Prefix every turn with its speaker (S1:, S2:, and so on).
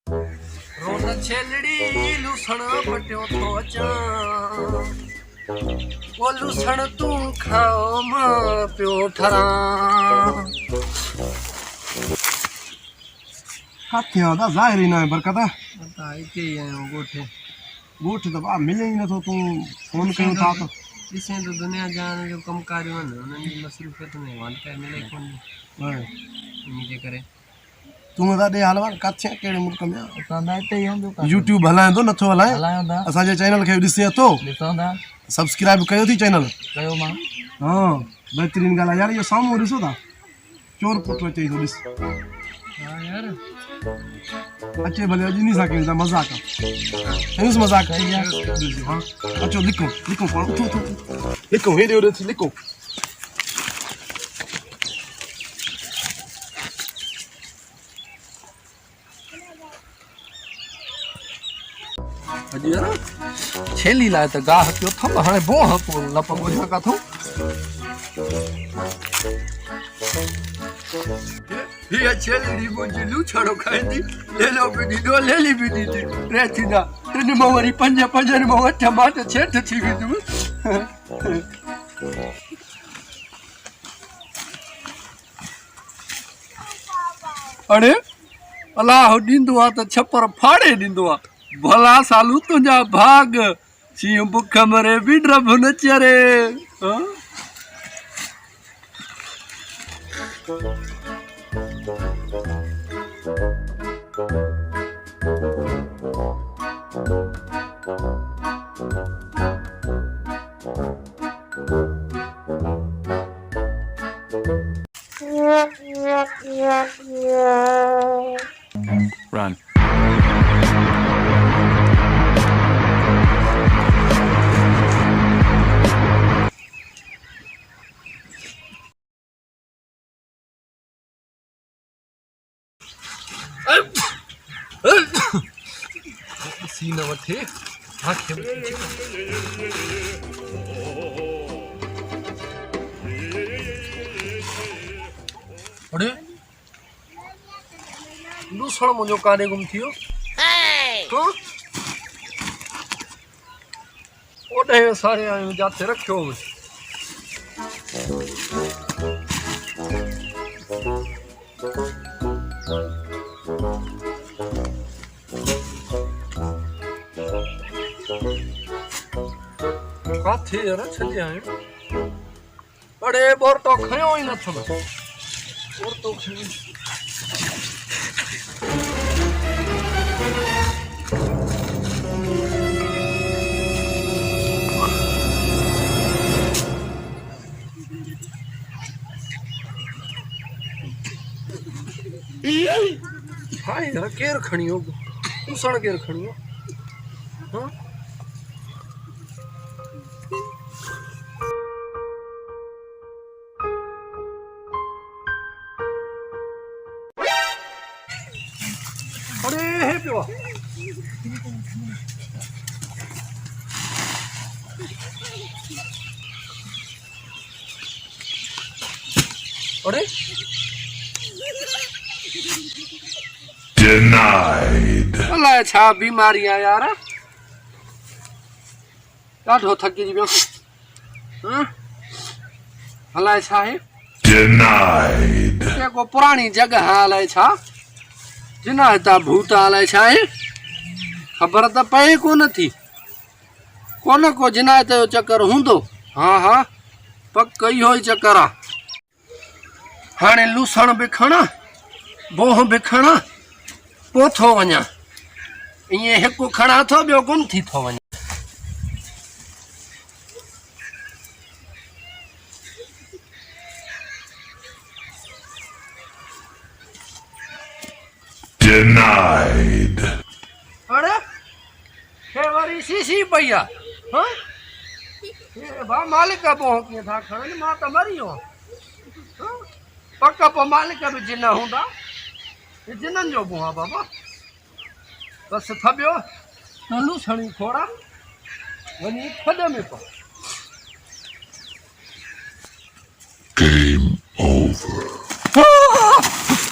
S1: रोन छेलड़ी लूसण बटियो थो अचां वो लूसण तू खाओ मां पियो ठरां
S2: काथे आदा ज़ाहिर ही ना है बरकत
S1: बता इते ही आयो गोठे
S2: गोठ तो बा मिले ही न तो तू फोन कयो था तो
S1: ॾिसें तो दुनिया जान जो कम कारियूं आहिनि उन्हनि जी मसरूफ़ियत में वंड काई मिले कोन इन जे करे
S2: तू दा दे हालवा काथे केड़े मुल्क में
S1: असां हिते ई हूंदो
S2: YouTube हलाए तो नथो हलाए
S1: हलायूं
S2: असा जे चैनल के ॾिसे तो
S1: ॾिसूं था
S2: सब्सक्राइब कयो थी चैनल
S1: कयो मां
S2: हां बेहतरीन गाल यार ये सामू ॾिसो था चोर पुट अचे तो ॾिस
S1: हां यार
S2: अचे भले अॼु नहीं सके मजाक है मजाक है यार हां अचो लिखो लिखो उठो उठो लिखो हेॾे होॾे लिखो
S1: अॼु यार छेली लाइ त गाह पियो थम हाणे बोह को लप ॿुधा काथो ये छेली मुंहिंजी लूछड़ो खाईंदी लेलो बि ॾींदो लेली बि ॾींदी टे थींदा टिनि मां वरी पंज पंजनि मां अठ मां त छेठ थी वेंदुमि अड़े अलाह ॾींदो आहे त छपर फाड़े ॾींदो आहे भला सालू तुंहिंजा भाग शींहुं बुख मरे बि ड्रभ न चरे
S3: Run.
S1: सीन वठे अरे लूसण मुंहिंजो काॾे गुम थी वियो ओॾे सारे आहियूं जिथे रखियो हुउसि काथे यार छॾे आहियूं अड़े बोरटो खयो ई नथो बोरटो खयो हाय यार केर खणी हो लूसण केर खणी हो हाँ अरे हे पियो अरे
S3: Denied.
S1: अलाए छा बीमारी आहे यार ॾाढो थकिजी वियो अलाए छा आहे
S3: Denied.
S1: को पुराणी जॻह अलाए छा जिन हितां भूत अलाए छा आहे ख़बर त पए कोन थी कोन को जिनायत जो चक्कर हूंदो हा हा पक इहो ई चक्कर आहे हाणे लूसण बि खणा बोह बि खणा पोइ थो वञा ईअं हिकु खणा थो ॿियो गुम थी थो वञे
S3: Denied.
S1: अरे हे वरी शीशी पई आहे हाँ भा मालिक पोइ कीअं था खणनि मां त मरी वियो पक पोइ मालिक बि जिन हूंदा हे जिननि जो मुंहुं आहे बाबा बसि थबियो त लूसणी खोड़ा वञी खॾ में पओ
S3: Game over.